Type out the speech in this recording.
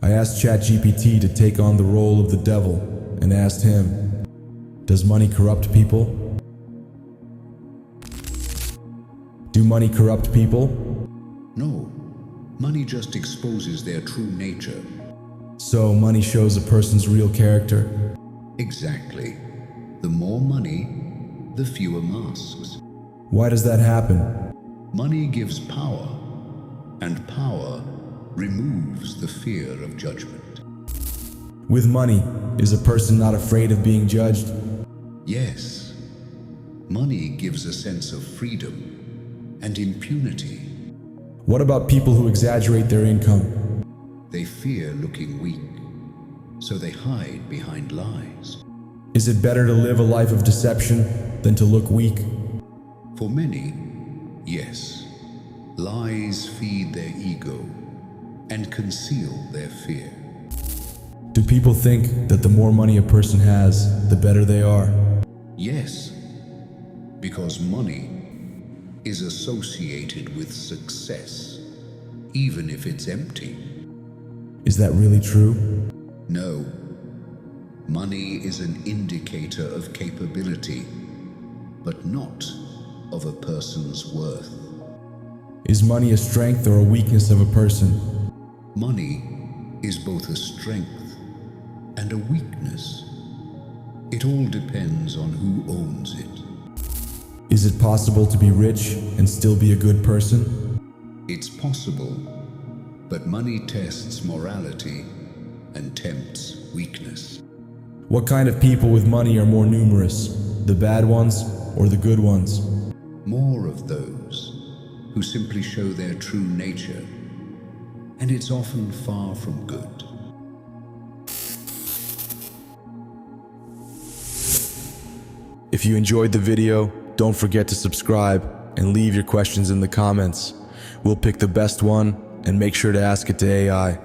I asked ChatGPT to take on the role of the devil and asked him, does money corrupt people? Do money corrupt people? No, money just exposes their true nature. So money shows a person's real character? Exactly. The more money, the fewer masks. Why does that happen? Money gives power, and power removes the fear of judgment. With money, is a person not afraid of being judged? Yes, money gives a sense of freedom and impunity. What about people who exaggerate their income? They fear looking weak, so they hide behind lies. Is it better to live a life of deception than to look weak? For many, yes, lies feed their ego and conceal their fear. Do people think that the more money a person has, the better they are? Yes, because money is associated with success, even if it's empty. Is that really true? No, money is an indicator of capability, but not of a person's worth. Is money a strength or a weakness of a person? Money is both a strength and a weakness. It all depends on who owns it. Is it possible to be rich and still be a good person? It's possible, but money tests morality and tempts weakness. What kind of people with money are more numerous, the bad ones or the good ones? More of those who simply show their true nature, and it's often far from good. If you enjoyed the video, don't forget to subscribe and leave your questions in the comments. We'll pick the best one and make sure to ask it to AI.